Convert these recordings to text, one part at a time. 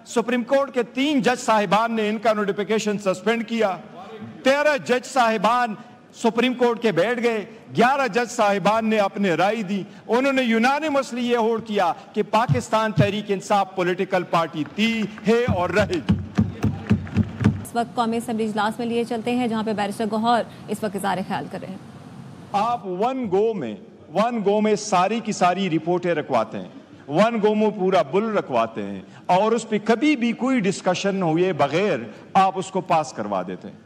Supreme court کے 3 جج صاحبان نے ان کا نوٹیفیکیشن سسپینڈ کیا، 13 جج صاحبان سپریم کورٹ کے بیٹھ گئے، 11 جج صاحبان نے اپنے رائے دی، انہوں نے یونانیمسلی یہ ہولڈ کیا کہ پاکستان تحریک انصاف پولیٹیکل پارٹی تھی، ہے اور رہے گی۔ اس وقت قومی اسمبلی اجلاس میں لیے چلتے ہیں جہاں پہ بیرسٹر گوہر اس وقت اظہار خیال کر رہے ہیں۔ آپ ون گو میں ساری کی ساری رپورٹیں رکھواتے ہیں، ون گو میں پورا بل رکھواتے ہیں، اور اس پہ کبھی بھی کوئی ڈسکشن ہوئے بغیر آپ اس کو پاس کروا دیتے ہیں۔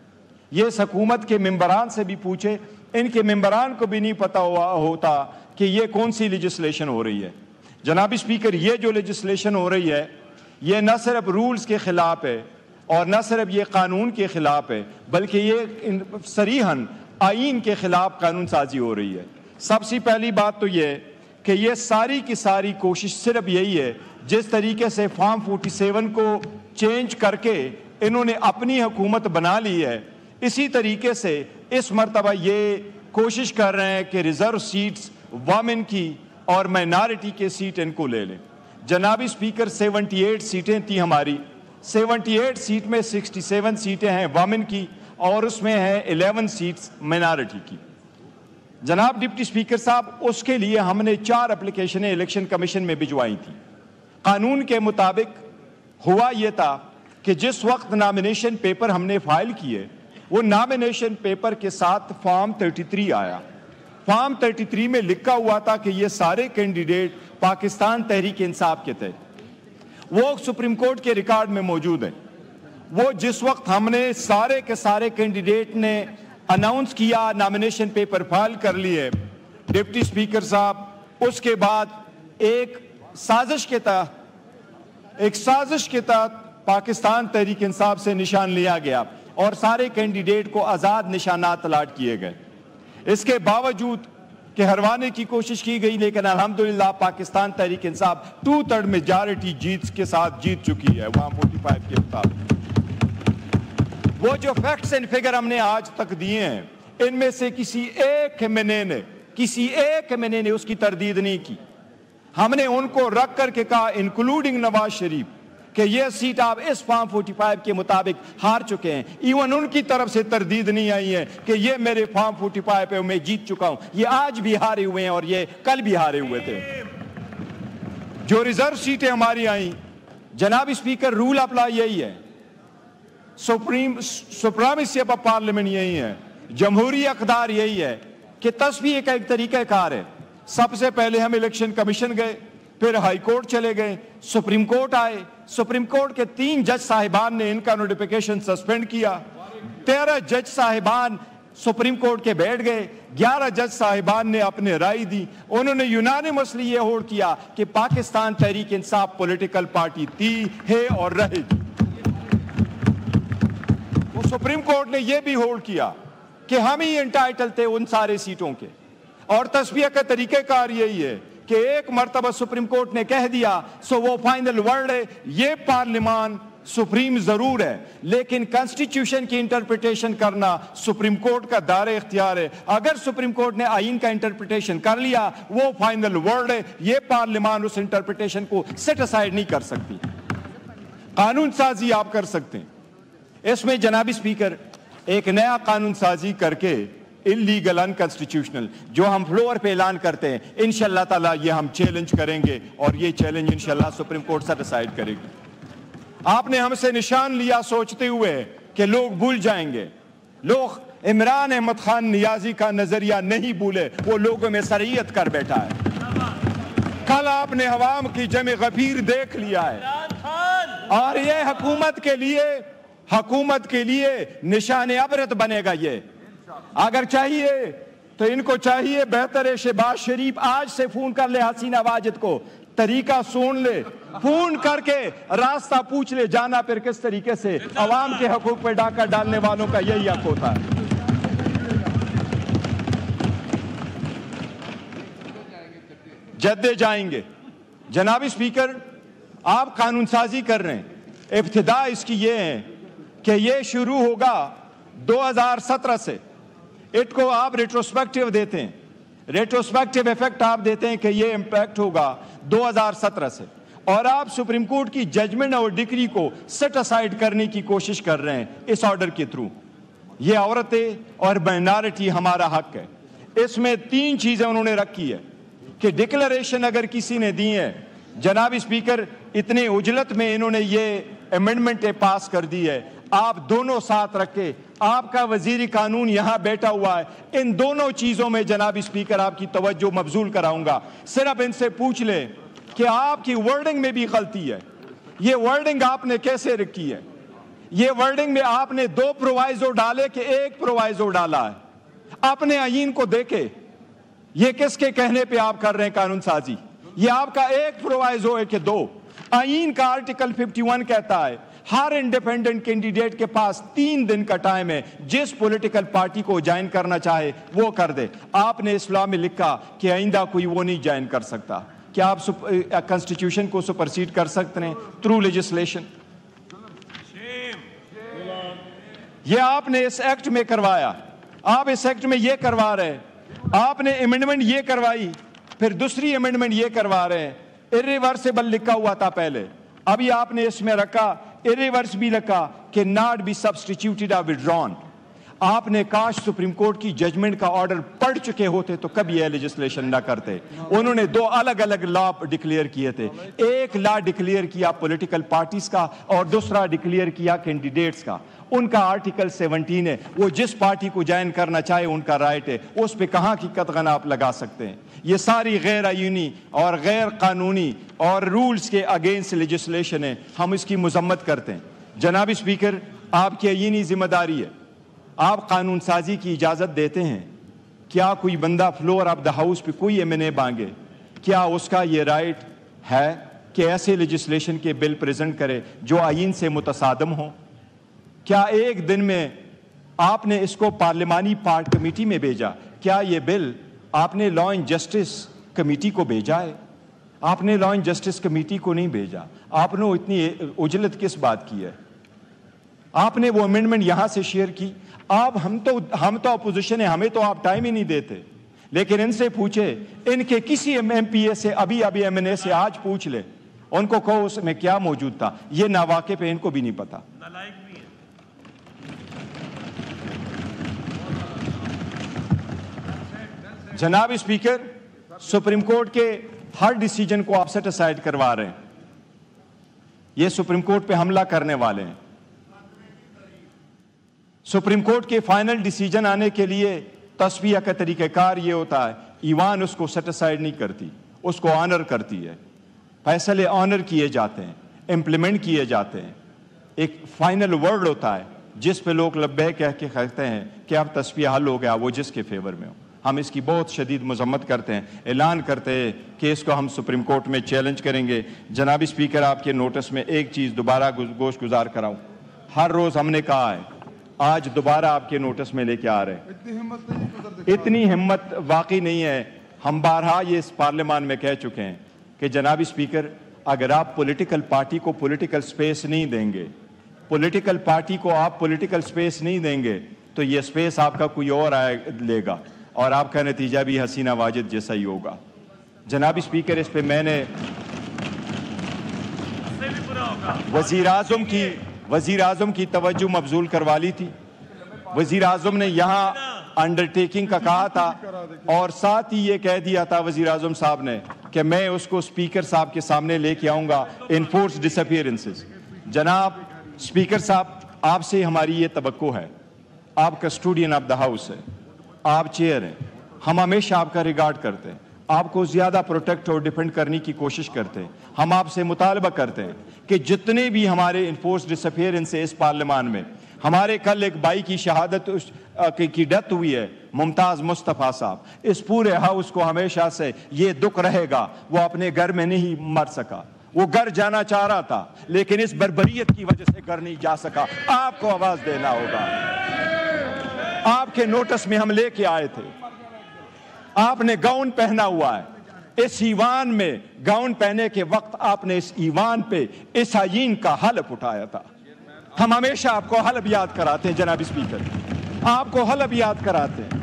یہ اس حکومت کے ممبران سے بھی پوچھے، ان کے ممبران کو بھی نہیں پتا ہوتا کہ یہ کون سی لیجسلیشن ہو رہی ہے۔ جناب اسپیکر، یہ جو لیجسلیشن ہو رہی ہے یہ نہ صرف رولز کے خلاف ہے اور نہ صرف یہ قانون کے خلاف ہے، بلکہ یہ صریحاً آئین کے خلاف قانون سازی ہو رہی ہے۔ سب سے پہلی بات تو یہ کہ یہ ساری کی ساری کوشش صرف یہی ہے، جس طریقے سے فارم 47 کو چینج کر کے انہوں نے اپنی حکومت بنا لی ہے، اسی طریقے سے اس مرتبہ یہ کوشش کر رہے ہیں کہ ریزرو سیٹس وومن کی اور مائنارٹی کے سیٹ ان کو لے لیں۔ جناب اسپیکر، 78 سیٹیں تھیں ہماری، 78 سیٹ میں 67 سیٹیں ہیں وومن کی اور اس میں ہیں 11 سیٹس مائنارٹی کی۔ جناب ڈپٹی اسپیکر صاحب، اس کے لیے ہم نے 4 اپلیکیشنیں الیکشن کمیشن میں بھجوائی تھیں۔ قانون کے مطابق ہوا یہ تھا کہ جس وقت نامینیشن پیپر ہم نے فائل کیے، وہ نامینیشن پیپر کے ساتھ فارم 33 آیا۔ فارم 33 میں لکھا ہوا تھا کہ یہ سارے کینڈیڈیٹ پاکستان تحریک انصاف کے تھے، وہ سپریم کورٹ کے ریکارڈ میں موجود ہیں۔ وہ جس وقت ہم نے سارے کے سارے کینڈیڈیٹ نے اناؤنس کیا، نامینیشن پیپر فائل کر لیے، ڈپٹی اسپیکر صاحب، اس کے بعد ایک سازش کے تحت پاکستان تحریک انصاف سے نشان لیا گیا اور سارے کینڈیڈیٹ کو آزاد نشانات الاٹ کیے گئے۔ اس کے باوجود کہ ہروانے کی کوشش کی گئی، لیکن الحمدللہ پاکستان تحریک انصاف 2/3 میجارٹی کے ساتھ جیت چکی ہے 145 کے مطابق۔ وہ جو فیکٹس اینڈ فگر ہم نے آج تک دیے ہیں، ان میں سے کسی ایک ایمنے نے اس کی تردید نہیں کی۔ ہم نے ان کو رکھ کر کے کہا، انکلوڈنگ نواز شریف، کہ یہ سیٹ آپ اس فارم 45 کے مطابق ہار چکے ہیں۔ ایون ان کی طرف سے تردید نہیں آئی ہے کہ یہ میرے فارم 45 پہ میں جیت چکا ہوں، یہ آج بھی ہارے ہوئے ہیں اور یہ کل بھی ہارے ہوئے تھے۔ جو ریزرو سیٹیں ہماری آئیں، جناب اسپیکر، رول اپلائی یہی ہے، سپریمیسی آف پارلیمنٹ یہی ہے، جمہوری اقدار یہی ہے کہ تصفیہ کا ایک طریقہ کار ہے۔ سب سے پہلے ہم الیکشن کمیشن گئے، پھر ہائی کورٹ چلے گئے، سپریم کورٹ آئے، سپریم کورٹ کے 3 جج صاحبان نے ان کا نوٹیفیکیشن سسپینڈ کیا، 13 جج صاحبان سپریم کورٹ کے بیٹھ گئے، 11 جج صاحبان نے اپنے رائے دی، انہوں نے یونانیمسلی یہ ہولڈ کیا کہ پاکستان تحریک انصاف پولیٹیکل پارٹی تھی، ہے اور رہے گی۔ سپریم کورٹ نے یہ بھی ہولڈ کیا کہ ہم ہی انٹائٹل تھے ان سارے سیٹوں کے، اور تصفیہ کا طریقہ کار یہی ہے کہ ایک مرتبہ سپریم کورٹ نے کہہ دیا سو وہ فائنل ورڈ ہے۔ یہ پارلیمان سپریم ضرور ہے، لیکن کانسٹیٹیوشن کی انٹرپریٹیشن کرنا سپریم کورٹ کا دائرہ اختیار ہے۔ اگر سپریم کورٹ نے آئین کا انٹرپریٹیشن کر لیا، وہ فائنل ورڈ ہے، یہ پارلیمان اس انٹرپریٹیشن کو سیٹ اسائیڈ نہیں کر سکتی۔ قانون سازی آپ کر سکتے ہیں۔ اس میں جناب اسپیکر ایک نیا قانون سازی کر کے انلیگل انکانسٹیٹیوشنل جو ہم فلور پہ اعلان کرتے ہیں، انشاءاللہ تعالیٰ یہ ہم چیلنج کریں گے اور یہ چیلنج انشاءاللہ سپریم کورٹ سے ڈیسائیڈ کرے گی۔ آپ نے ہم سے نشان لیا سوچتے ہوئے کہ لوگ بھول جائیں گے، لوگ عمران احمد خان نیازی کا نظریہ نہیں بھولے، وہ لوگوں میں سریت کر بیٹھا ہے۔ کل آپ نے عوام کی جمع غفیر دیکھ لیا ہے اور یہ حکومت کے لیے نشان عبرت بنے گا۔ یہ اگر چاہیے تو ان کو چاہیے بہتر ہے شہباز شریف آج سے فون کر لے حسینہ واجد کو، طریقہ سن لے، فون کر کے راستہ پوچھ لے جانا پھر کس طریقے سے عوام کے حقوق پہ ڈاکہ ڈالنے والوں کا یہی حق ہوتا ہے۔ جدے جائیں گے۔ جناب اسپیکر، آپ قانون سازی کر رہے ہیں، ابتدا اس کی یہ ہے کہ یہ شروع ہوگا 2017 سے، اٹ کو آپ ریٹروسپیکٹیو دیتے ہیں، ریٹروسپیکٹیو ایفیکٹ آپ دیتے ہیں کہ یہ امپیکٹ ہوگا 2017 سے، اور آپ سپریم کورٹ کی ججمنٹ اور ڈکری کو سیٹ اسائڈ کرنے کی کوشش کر رہے ہیں اس آرڈر کے تھرو. یہ عورتیں اور مائنارٹی ہمارا حق ہے. اس میں 3 چیزیں انہوں نے رکھی ہے کہ ڈکلریشن اگر کسی نے دی ہے، جناب اسپیکر اتنے اجلت میں انہوں نے یہ امینڈمنٹ پاس کر دی ہے، آپ دونوں ساتھ رکھے، آپ کا وزیر قانون یہاں بیٹھا ہوا ہے، ان دونوں چیزوں میں جناب اسپیکر آپ کی توجہ مبذول کراؤں گا. صرف ان سے پوچھ لیں کہ آپ کی ورڈنگ میں بھی غلطی ہے. یہ ورڈنگ آپ نے کیسے رکھی ہے؟ یہ ورڈنگ میں آپ نے 2 پرووائزو ڈالے کہ 1 پرووائزو ڈالا ہے. اپنے آئین کو دیکھے، یہ کس کے کہنے پہ آپ کر رہے ہیں قانون سازی؟ یہ آپ کا 1 پرووائزو ہے کہ 2؟ آئین کا آرٹیکل 51 کہتا ہے ہر انڈیپینڈنٹ کینڈیڈیٹ کے پاس 3 دن کا ٹائم ہے، جس پولیٹیکل پارٹی کو جوائن کرنا چاہے وہ کر دے. آپ نے اسلام میں لکھا کہ آئندہ کوئی وہ نہیں جوائن کر سکتا. کیا آپ کانسٹیٹیوشن کو سپرسیڈ کر سکتے ہیں تھرو لیجسلیشن؟ یہ آپ نے اس ایکٹ میں کروایا. آپ اس ایکٹ میں یہ کروا رہے ہیں. آپ نے امینڈمنٹ یہ کروائی، پھر دوسری امینڈمنٹ یہ کروا رہے ہیں. irreversible لکھا ہوا تھا پہلے، ابھی آپ نے اس میں رکھا irreversible بھی لکھا کہ not be substituted or withdrawn. آپ نے کاش سپریم کورٹ کی ججمنٹ کا آرڈر پڑھ چکے ہوتے تو کبھی یہ لیجسلیشن نہ کرتے. انہوں نے 2 الگ الگ لا ڈکلیئر کیے تھے. ایک لا ڈکلیئر کیا پولیٹیکل پارٹیز کا اور دوسرا ڈکلیئر کیا کینڈیڈیٹس کا. ان کا آرٹیکل 17 ہے، وہ جس پارٹی کو جوائن کرنا چاہے ان کا رائٹ ہے. اس پہ کہاں کی قطغن آپ لگا سکتے ہیں؟ یہ ساری غیر آئینی اور غیر قانونی اور رولز کے اگینسٹ لیجسلیشن ہے. ہم اس کی مذمت کرتے ہیں. جناب اسپیکر، آپ کی آئینی ذمہ داری ہے، آپ قانون سازی کی اجازت دیتے ہیں. کیا کوئی بندہ فلور آف دا ہاؤس پہ کوئی M&A مانگے، کیا اس کا یہ رائٹ ہے کہ ایسے لیجسلیشن کے بل پریزنٹ کرے جو آئین سے متصادم ہوں؟ کیا ایک دن میں آپ نے اس کو پارلیمانی پارٹ کمیٹی میں بھیجا؟ کیا یہ بل آپ نے لا اینڈ جسٹس کمیٹی کو بھیجا ہے؟ آپ نے لا اینڈ جسٹس کمیٹی کو نہیں بھیجا. آپ نے اتنی اجلت کس بات کی ہے؟ آپ نے وہ امینڈمنٹ یہاں سے شیئر کی. ہم تو اپوزیشن ہے، ہمیں تو آپ ٹائم ہی نہیں دیتے. لیکن ان سے پوچھے، ان کے کسی MP سے ابھی M&A سے آج پوچھ لے، ان کو کہو اس میں کیا موجود تھا. یہ ناواقف پہ ان کو بھی نہیں پتا. جناب اسپیکر، سپریم کورٹ کے ہر ڈیسیجن کو آپ سیٹ اسائڈ کروا رہے ہیں. یہ سپریم کورٹ پہ حملہ کرنے والے ہیں. سپریم کورٹ کے فائنل ڈیسیجن آنے کے لیے تصفیہ کا طریقہ کار یہ ہوتا ہے، ایوان اس کو سیٹ اسائڈ نہیں کرتی، اس کو آنر کرتی ہے. فیصلے آنر کیے جاتے ہیں، امپلیمنٹ کیے جاتے ہیں. ایک فائنل ورڈ ہوتا ہے جس پہ لوگ لبیک کہہ کے کہتے ہیں کہ اب تصفیہ حل ہو گیا، وہ جس کے فیور میں ہو. ہم اس کی بہت شدید مذمت کرتے ہیں، اعلان کرتے ہیں کہ اس کو ہم سپریم کورٹ میں چیلنج کریں گے. جناب اسپیکر، آپ کے نوٹس میں ایک چیز دوبارہ گوش گزار کراؤں. ہر روز ہم نے کہا ہے، آج دوبارہ آپ کے نوٹس میں لے کے آ رہے ہیں. اتنی ہمت واقعی نہیں ہے. ہم بارہا یہ اس پارلیمان میں کہہ چکے ہیں کہ جناب اسپیکر، اگر آپ پولیٹیکل پارٹی کو پولیٹیکل سپیس نہیں دیں گے، پولیٹیکل پارٹی کو آپ پولیٹیکل سپیس نہیں دیں گے تو یہ سپیس آپ کا کوئی اور لے گا اور آپ کا نتیجہ بھی حسینہ واجد جیسا ہی ہوگا. جناب اسپیکر، اس پہ میں نے وزیر اعظم کی توجہ مبذول کروا لی تھی. وزیر اعظم نے یہاں انڈرٹیکنگ کا کہا تھا اور ساتھ ہی یہ کہہ دیا تھا وزیر اعظم صاحب نے کہ میں اس کو اسپیکر صاحب کے سامنے لے کے آؤں گا، انفورس ڈس اپیئرنسز. جناب اسپیکر صاحب، آپ سے ہماری یہ توقع ہے، آپ کسٹوڈین آف دا ہاؤس ہے، آپ چیئر ہیں، ہم ہمیشہ آپ کا ریگارڈ کرتے ہیں، آپ کو زیادہ پروٹیکٹ اور ڈیفینڈ کرنے کی کوشش کرتے ہیں. ہم آپ سے مطالبہ کرتے ہیں کہ جتنے بھی ہمارے انفورس ڈس اپیئرنس ہیں اس پارلیمان میں، ہمارے کل ایک بھائی کی شہادت کی ڈیتھ ہوئی ہے، ممتاز مصطفیٰ صاحب. اس پورے ہاؤس کو ہمیشہ سے یہ دکھ رہے گا، وہ اپنے گھر میں نہیں مر سکا، وہ گھر جانا چاہ رہا تھا لیکن اس بربریت کی وجہ سے گھر نہیں جا سکا. آپ کو آواز دینا ہوگا. آپ کے نوٹس میں ہم لے کے آئے تھے، آپ نے گاؤن پہنا ہوا ہے. اس ایوان میں گاؤن پہنے کے وقت آپ نے اس ایوان پہ اس آئین کا حلف اٹھایا تھا. ہم ہمیشہ آپ کو حلف یاد کراتے ہیں جناب اسپیکر، آپ کو حلف یاد کراتے ہیں.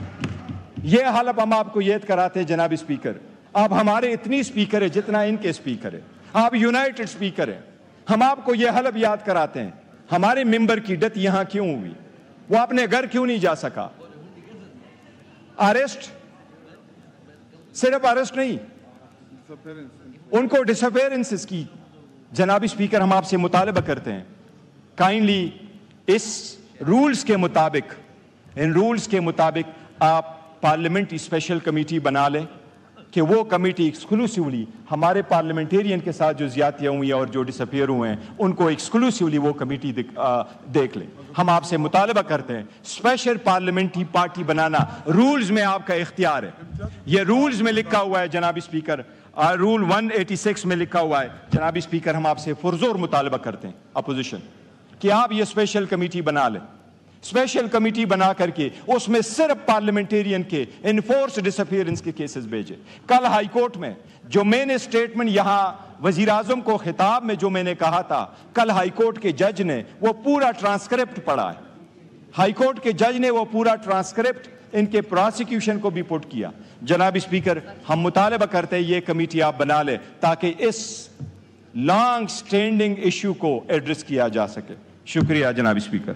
یہ حلف ہم آپ کو یاد کراتے ہیں جناب اسپیکر. اب ہمارے اتنی اسپیکر ہے جتنا ان کے اسپیکر ہے. آپ یونائٹڈ اسپیکر ہیں. ہم آپ کو یہ حلب یاد کراتے ہیں, ہمارے ممبر کی ڈیتھ یہاں کیوں ہوئی, وہ اپنے گھر کیوں نہیں جا سکا. اریسٹ, صرف اریسٹ نہیں, ان کو ڈس اپیئرنسز کی. جناب اسپیکر, ہم آپ سے مطالبہ کرتے ہیں, کائنڈلی اس رولز کے مطابق, ان رولز کے مطابق آپ پارلیمنٹری اسپیشل کمیٹی بنا لیں کہ وہ کمیٹی ایکسکلوسیولی ہمارے پارلیمنٹیرین کے ساتھ جو زیادتیاں ہوئی ہیں اور جو ڈس اپیئر ہوئے ہیں ان کو ایکسکلوسیولی وہ کمیٹی دیکھ لیں. ہم آپ سے مطالبہ کرتے ہیں اسپیشل پارلیمنٹری پارٹی بنانا رولز میں آپ کا اختیار ہے. یہ رولز میں لکھا ہوا ہے جناب اسپیکر, رول 186 میں لکھا ہوا ہے. جناب اسپیکر, ہم آپ سے پرزور مطالبہ کرتے ہیں اپوزیشن کہ آپ یہ اسپیشل کمیٹی بنا لیں. اسپیشل کمیٹی بنا کر کے اس میں صرف پارلیمنٹیرین کے انفورس ڈس اپیئرنس کے کیسز بھیجے. کل ہائی کورٹ میں جو میں نے سٹیٹمنٹ یہاں وزیر اعظم کو خطاب میں جو میں نے کہا تھا, کل ہائی کورٹ کے جج نے وہ پورا ٹرانسکرپٹ پڑھا ہے. ہائی کورٹ کے جج نے وہ پورا ٹرانسکرپٹ ان کے پروسیکیوشن کو بھی پٹ کیا. جناب اسپیکر, ہم مطالبہ کرتے ہیں یہ کمیٹی آپ بنا لیں تاکہ اس لانگ سٹینڈنگ ایشو کو ایڈریس کیا جا سکے. شکریہ جناب اسپیکر.